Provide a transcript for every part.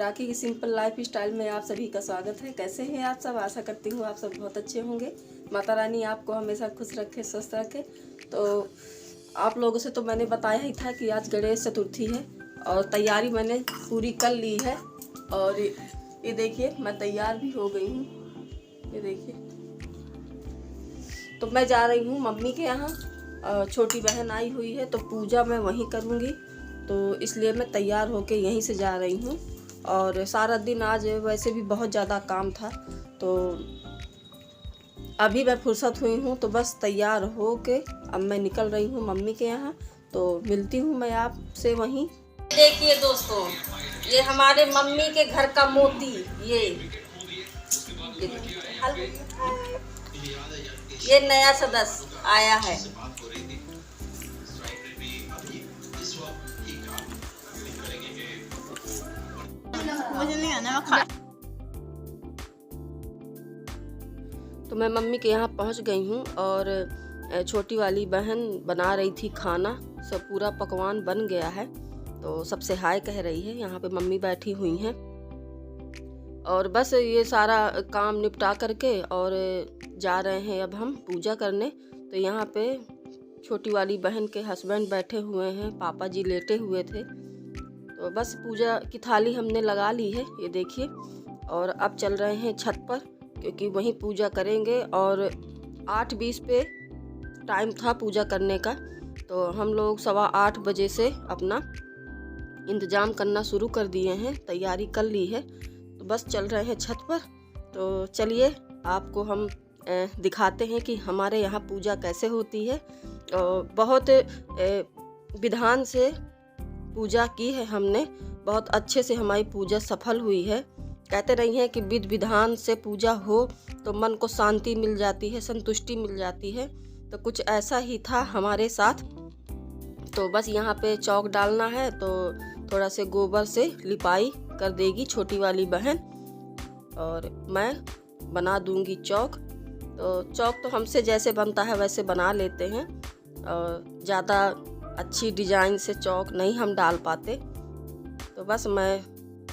राखी की simple life style में आप सभी का स्वागत है। कैसे हैं आप सब? आशा करती हूँ आप सब बहुत अच्छे होंगे। माता रानी आपको हमेशा खुश रखे, स्वस्थ रखे। तो आप लोगों से तो मैंने बताया ही था कि आज गणेश चतुर्थी है और तैयारी मैंने पूरी कर ली है। और ये देखिए मैं तैयार भी हो गई हूँ, ये देखिए। तो मैं जा रही हूँ मम्मी के यहाँ, छोटी बहन आई हुई है तो पूजा मैं वहीं करूँगी, तो इसलिए मैं तैयार होके यहीं से जा रही हूँ। और सारा दिन आज वैसे भी बहुत ज़्यादा काम था, तो अभी मैं फुर्सत हुई हूँ, तो बस तैयार हो के अब मैं निकल रही हूँ मम्मी के यहाँ। तो मिलती हूँ मैं आपसे वहीं। देखिए दोस्तों, ये हमारे मम्मी के घर का मोती, ये नया सदस्य आया है। मुझे नहीं आना, मैं खा। तो मैं मम्मी के यहाँ पहुँच गई हूँ और छोटी वाली बहन बना रही थी खाना। सब पूरा पकवान बन गया है, तो सबसे हाय कह रही है। यहाँ पे मम्मी बैठी हुई हैं और बस ये सारा काम निपटा करके और जा रहे हैं अब हम पूजा करने। तो यहाँ पे छोटी वाली बहन के हस्बैंड बैठे हुए हैं, पापा जी लेटे हुए थे। तो बस पूजा की थाली हमने लगा ली है, ये देखिए। और अब चल रहे हैं छत पर, क्योंकि वहीं पूजा करेंगे। और 8:20 पे टाइम था पूजा करने का, तो हम लोग 7:15 बजे से अपना इंतज़ाम करना शुरू कर दिए हैं, तैयारी कर ली है। तो बस चल रहे हैं छत पर। तो चलिए आपको हम दिखाते हैं कि हमारे यहाँ पूजा कैसे होती है। बहुत विधान से पूजा की है हमने, बहुत अच्छे से हमारी पूजा सफल हुई है। कहते रही हैं कि विधि विधान से पूजा हो तो मन को शांति मिल जाती है, संतुष्टि मिल जाती है। तो कुछ ऐसा ही था हमारे साथ। तो बस यहाँ पे चौक डालना है, तो थोड़ा से गोबर से लिपाई कर देगी छोटी वाली बहन और मैं बना दूंगी चौक। तो चौक तो हमसे जैसे बनता है वैसे बना लेते हैं, और ज़्यादा अच्छी डिजाइन से चौक नहीं हम डाल पाते। तो बस मैं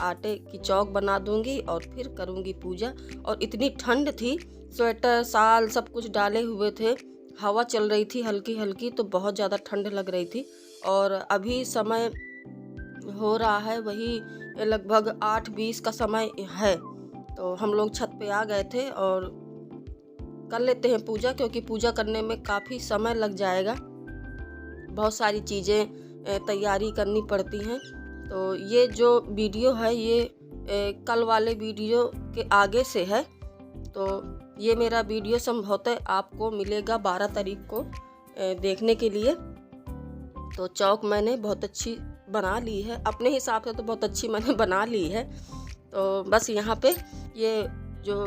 आटे की चौक बना दूंगी और फिर करूंगी पूजा। और इतनी ठंड थी, स्वेटर साल सब कुछ डाले हुए थे, हवा चल रही थी हल्की हल्की, तो बहुत ज़्यादा ठंड लग रही थी। और अभी समय हो रहा है वही लगभग 8:20 का समय है। तो हम लोग छत पे आ गए थे और कर लेते हैं पूजा, क्योंकि पूजा करने में काफ़ी समय लग जाएगा, बहुत सारी चीज़ें तैयारी करनी पड़ती हैं। तो ये जो वीडियो है ये कल वाले वीडियो के आगे से है। तो ये मेरा वीडियो संभवतः आपको मिलेगा 12 तारीख को देखने के लिए। तो चौक मैंने बहुत अच्छी बना ली है, अपने हिसाब से तो बहुत अच्छी मैंने बना ली है। तो बस यहाँ पे ये जो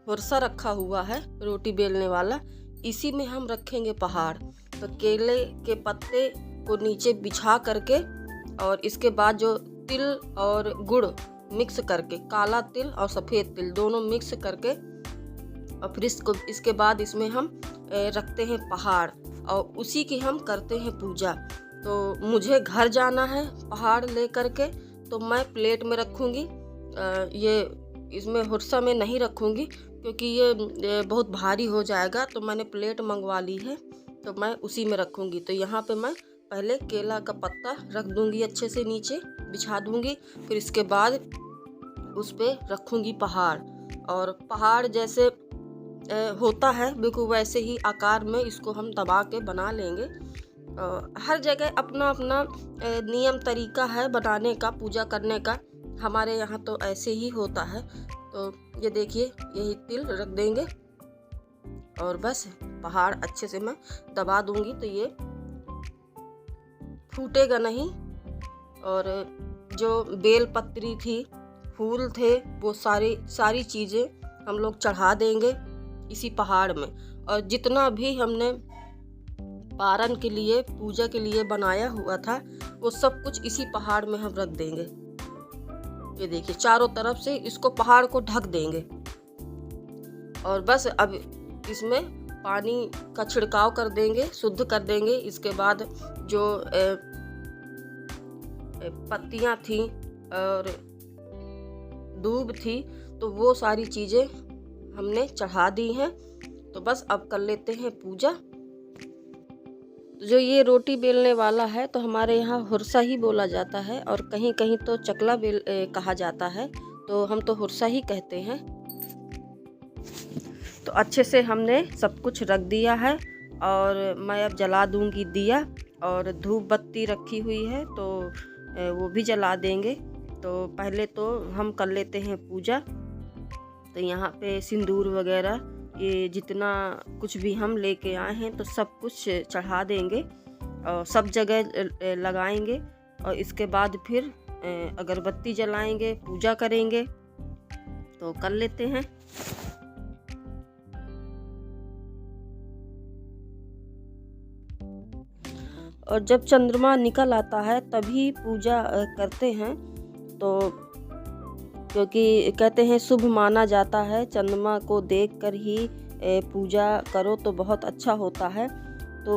फुरसा रखा हुआ है रोटी बेलने वाला, इसी में हम रखेंगे पहाड़। तो केले के पत्ते को नीचे बिछा करके और इसके बाद जो तिल और गुड़ मिक्स करके, काला तिल और सफ़ेद तिल दोनों मिक्स करके, और फिर इसके बाद इसमें हम रखते हैं पहाड़ और उसी की हम करते हैं पूजा। तो मुझे घर जाना है पहाड़ ले करके, तो मैं प्लेट में रखूँगी। ये इसमें हुरसा में नहीं रखूँगी क्योंकि ये बहुत भारी हो जाएगा। तो मैंने प्लेट मंगवा ली है, तो मैं उसी में रखूँगी। तो यहाँ पे मैं पहले केला का पत्ता रख दूँगी, अच्छे से नीचे बिछा दूँगी, फिर इसके बाद उस पे रखूँगी पहाड़। और पहाड़ जैसे होता है बिल्कुल वैसे ही आकार में इसको हम दबा के बना लेंगे। हर जगह अपना अपना नियम तरीका है बनाने का, पूजा करने का। हमारे यहाँ तो ऐसे ही होता है। तो ये देखिए, यही तिल रख देंगे और बस पहाड़ अच्छे से मैं दबा दूंगी, तो ये फूटेगा नहीं। और जो बेल पत्री थी, फूल थे, वो सारी चीज़ें हम लोग चढ़ा देंगे इसी पहाड़ में। और जितना भी हमने पारण के लिए, पूजा के लिए बनाया हुआ था, वो सब कुछ इसी पहाड़ में हम रख देंगे। ये देखिए, चारों तरफ से इसको पहाड़ को ढक देंगे। और बस अब इसमें पानी का छिड़काव कर देंगे, शुद्ध कर देंगे। इसके बाद जो पत्तियां थी और दूब थी, तो वो सारी चीज़ें हमने चढ़ा दी हैं। तो बस अब कर लेते हैं पूजा। जो ये रोटी बेलने वाला है तो हमारे यहाँ हुरसा ही बोला जाता है, और कहीं कहीं तो चकला कहा जाता है, तो हम तो हुरसा ही कहते हैं। तो अच्छे से हमने सब कुछ रख दिया है, और मैं अब जला दूंगी दिया, और धूप बत्ती रखी हुई है तो वो भी जला देंगे। तो पहले तो हम कर लेते हैं पूजा। तो यहाँ पे सिंदूर वगैरह ये जितना कुछ भी हम लेके आए हैं तो सब कुछ चढ़ा देंगे और सब जगह लगाएंगे, और इसके बाद फिर अगरबत्ती जलाएंगे, पूजा करेंगे। तो कर लेते हैं। और जब चंद्रमा निकल आता है तभी पूजा करते हैं, तो क्योंकि कहते हैं शुभ माना जाता है, चंद्रमा को देखकर ही पूजा करो तो बहुत अच्छा होता है। तो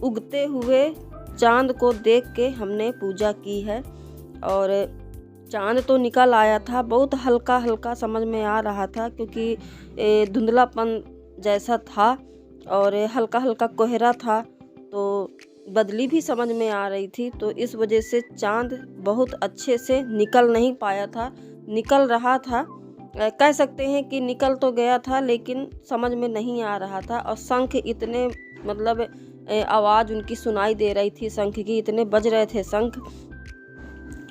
उगते हुए चांद को देख के हमने पूजा की है, और चांद तो निकल आया था, बहुत हल्का हल्का समझ में आ रहा था, क्योंकि धुंधलापन जैसा था और हल्का हल्का कोहरा था, तो बदली भी समझ में आ रही थी। तो इस वजह से चांद बहुत अच्छे से निकल नहीं पाया था, निकल रहा था, कह सकते हैं कि निकल तो गया था लेकिन समझ में नहीं आ रहा था। और शंख इतने मतलब आवाज़ उनकी सुनाई दे रही थी, शंख की इतने बज रहे थे शंख।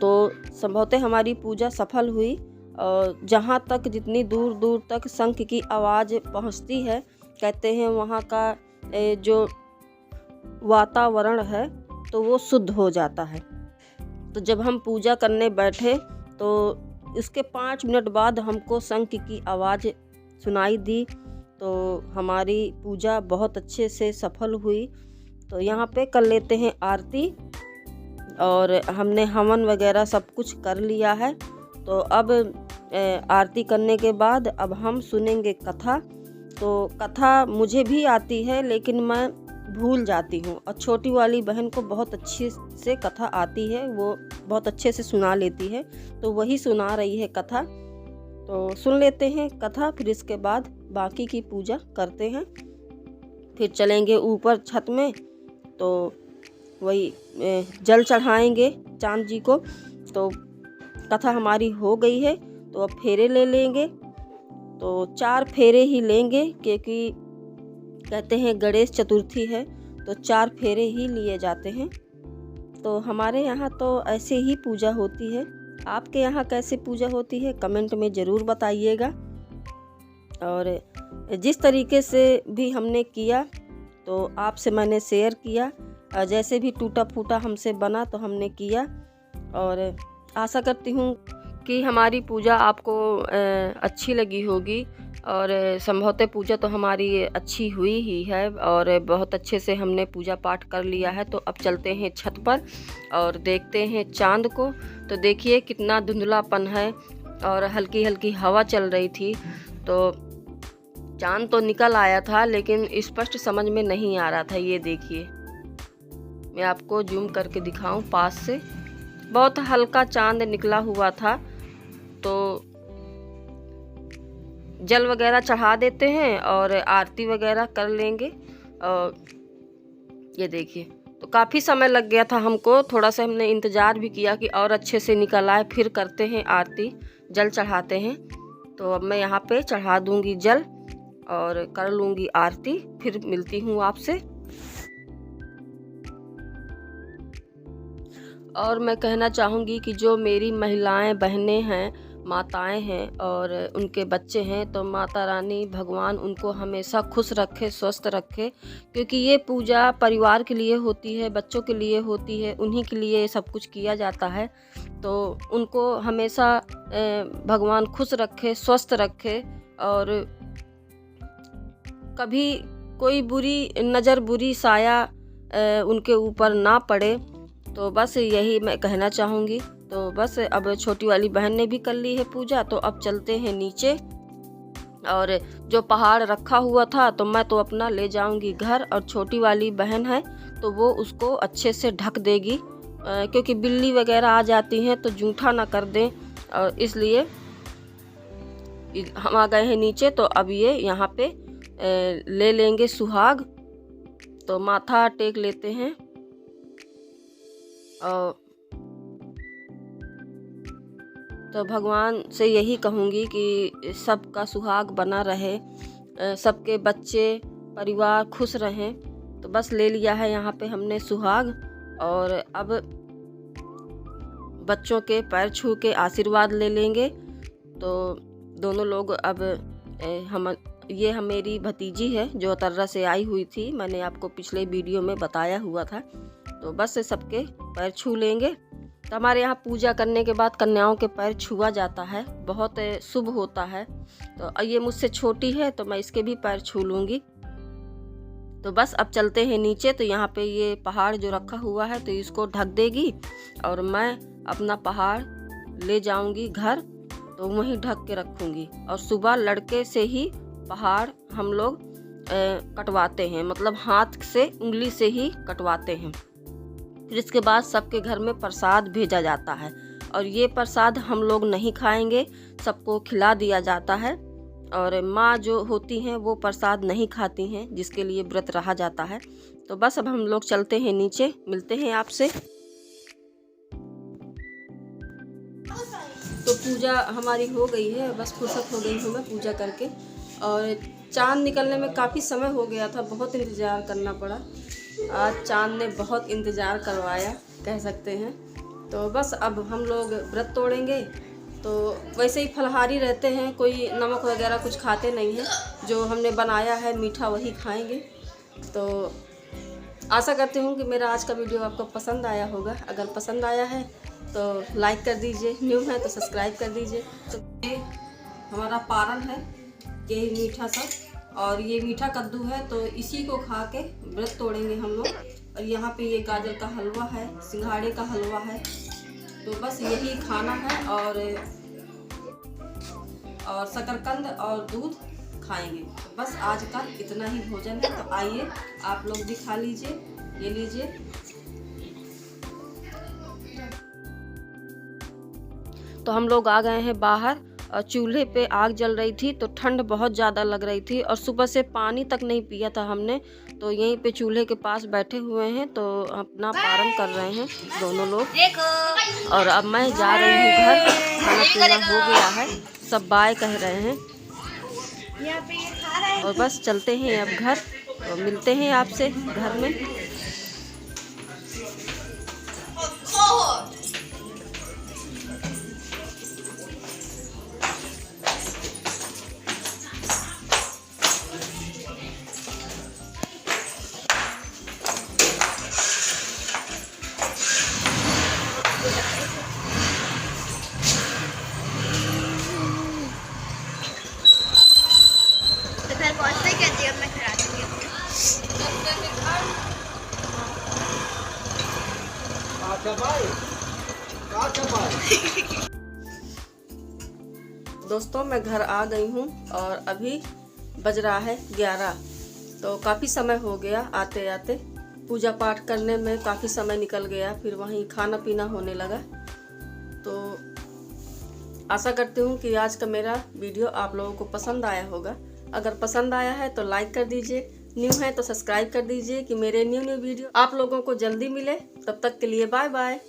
तो संभवतः हमारी पूजा सफल हुई, और जहाँ तक जितनी दूर दूर तक शंख की आवाज़ पहुँचती है, कहते हैं वहाँ का जो वातावरण है तो वो शुद्ध हो जाता है। तो जब हम पूजा करने बैठे तो इसके 5 मिनट बाद हमको शंख की आवाज़ सुनाई दी, तो हमारी पूजा बहुत अच्छे से सफल हुई। तो यहाँ पे कर लेते हैं आरती, और हमने हवन वगैरह सब कुछ कर लिया है। तो अब आरती करने के बाद अब हम सुनेंगे कथा। तो कथा मुझे भी आती है लेकिन मैं भूल जाती हूँ, और छोटी वाली बहन को बहुत अच्छे से कथा आती है, वो बहुत अच्छे से सुना लेती है, तो वही सुना रही है कथा। तो सुन लेते हैं कथा, फिर इसके बाद बाकी की पूजा करते हैं। फिर चलेंगे ऊपर छत में, तो वही जल चढ़ाएंगे चांद जी को। तो कथा हमारी हो गई है, तो अब फेरे ले लेंगे। तो 4 फेरे ही लेंगे, क्योंकि कहते हैं गणेश चतुर्थी है तो 4 फेरे ही लिए जाते हैं। तो हमारे यहाँ तो ऐसे ही पूजा होती है। आपके यहाँ कैसे पूजा होती है कमेंट में ज़रूर बताइएगा। और जिस तरीके से भी हमने किया तो आपसे मैंने शेयर किया, जैसे भी टूटा फूटा हमसे बना तो हमने किया। और आशा करती हूँ कि हमारी पूजा आपको अच्छी लगी होगी, और संभवतः पूजा तो हमारी अच्छी हुई ही है, और बहुत अच्छे से हमने पूजा पाठ कर लिया है। तो अब चलते हैं छत पर और देखते हैं चांद को। तो देखिए कितना धुंधलापन है, और हल्की हल्की हवा चल रही थी, तो चांद तो निकल आया था लेकिन स्पष्ट समझ में नहीं आ रहा था। ये देखिए, मैं आपको जूम करके दिखाऊं पास से, बहुत हल्का चांद निकला हुआ था। तो जल वगैरह चढ़ा देते हैं और आरती वगैरह कर लेंगे। और ये देखिए, तो काफ़ी समय लग गया था हमको, थोड़ा सा हमने इंतज़ार भी किया कि और अच्छे से निकल आए। फिर करते हैं आरती, जल चढ़ाते हैं। तो अब मैं यहाँ पे चढ़ा दूँगी जल और कर लूँगी आरती, फिर मिलती हूँ आपसे। और मैं कहना चाहूँगी कि जो मेरी महिलाएं, बहनें हैं, माताएं हैं और उनके बच्चे हैं, तो माता रानी भगवान उनको हमेशा खुश रखे, स्वस्थ रखे, क्योंकि ये पूजा परिवार के लिए होती है, बच्चों के लिए होती है, उन्हीं के लिए सब कुछ किया जाता है। तो उनको हमेशा भगवान खुश रखे, स्वस्थ रखे, और कभी कोई बुरी नज़र, बुरी साया उनके ऊपर ना पड़े। तो बस यही मैं कहना चाहूँगी। तो बस अब छोटी वाली बहन ने भी कर ली है पूजा, तो अब चलते हैं नीचे। और जो पहाड़ रखा हुआ था तो मैं तो अपना ले जाऊंगी घर, और छोटी वाली बहन है तो वो उसको अच्छे से ढक देगी क्योंकि बिल्ली वगैरह आ जाती हैं तो जूठा ना कर दें, और इसलिए हम आ गए हैं नीचे। तो अब ये यहाँ पे ले लेंगे सुहाग, तो माथा टेक लेते हैं। और तो भगवान से यही कहूँगी कि सबका सुहाग बना रहे, सबके बच्चे परिवार खुश रहें। तो बस ले लिया है यहाँ पे हमने सुहाग, और अब बच्चों के पैर छू के आशीर्वाद ले लेंगे। तो दोनों लोग अब हम मेरी भतीजी है जो तर्रा से आई हुई थी, मैंने आपको पिछले वीडियो में बताया हुआ था। तो बस सबके पैर छू लेंगे। तो हमारे यहाँ पूजा करने के बाद कन्याओं के पैर छुआ जाता है, बहुत शुभ होता है। तो ये मुझसे छोटी है तो मैं इसके भी पैर छू लूँगी। तो बस अब चलते हैं नीचे। तो यहाँ पे ये पहाड़ जो रखा हुआ है तो इसको ढक देगी, और मैं अपना पहाड़ ले जाऊँगी घर, तो वहीं ढक के रखूँगी। और सुबह लड़के से ही पहाड़ हम लोग कटवाते हैं, मतलब हाथ से उंगली से ही कटवाते हैं। फिर इसके बाद सबके घर में प्रसाद भेजा जाता है, और ये प्रसाद हम लोग नहीं खाएंगे, सबको खिला दिया जाता है। और माँ जो होती हैं वो प्रसाद नहीं खाती हैं, जिसके लिए व्रत रहा जाता है। तो बस अब हम लोग चलते हैं नीचे, मिलते हैं आपसे। तो पूजा हमारी हो गई है, बस फुर्सत हो गई हूँ मैं पूजा करके। और चाँद निकलने में काफ़ी समय हो गया था, बहुत इंतज़ार करना पड़ा। आज चाँद ने बहुत इंतज़ार करवाया कह सकते हैं। तो बस अब हम लोग व्रत तोड़ेंगे। तो वैसे ही फलाहारी रहते हैं, कोई नमक वगैरह कुछ खाते नहीं हैं, जो हमने बनाया है मीठा वही खाएंगे। तो आशा करती हूँ कि मेरा आज का वीडियो आपको पसंद आया होगा। अगर पसंद आया है तो लाइक कर दीजिए, न्यू है तो सब्सक्राइब कर दीजिए। तो ये हमारा पारण है, ये मीठा सा, और ये मीठा कद्दू है, तो इसी को खा के व्रत तोड़ेंगे हम लोग। और यहाँ पे ये गाजर का हलवा है, सिंघाड़े का हलवा है। तो बस यही खाना है, और शकरकंद और दूध खाएंगे। तो बस आज का इतना ही भोजन है। तो आइए आप लोग भी खा लीजिए, ये लीजिए। तो हम लोग आ गए हैं बाहर, और चूल्हे पे आग जल रही थी, तो ठंड बहुत ज़्यादा लग रही थी, और सुबह से पानी तक नहीं पिया था हमने। तो यहीं पे चूल्हे के पास बैठे हुए हैं, तो अपना पारण कर रहे हैं दोनों लोग। और अब मैं जा रही हूँ घर, खाना पीना हो गया है, सब बाय कह रहे हैं। और बस चलते हैं अब घर, तो मिलते हैं आपसे घर में। दोस्तों मैं घर आ गई हूँ, और अभी बज रहा है 11। तो काफ़ी समय हो गया आते आते, पूजा पाठ करने में काफ़ी समय निकल गया, फिर वहीं खाना पीना होने लगा। तो आशा करती हूँ कि आज का मेरा वीडियो आप लोगों को पसंद आया होगा। अगर पसंद आया है तो लाइक कर दीजिए, न्यू है तो सब्सक्राइब कर दीजिए, कि मेरे न्यू वीडियो आप लोगों को जल्दी मिले। तब तक के लिए बाय बाय।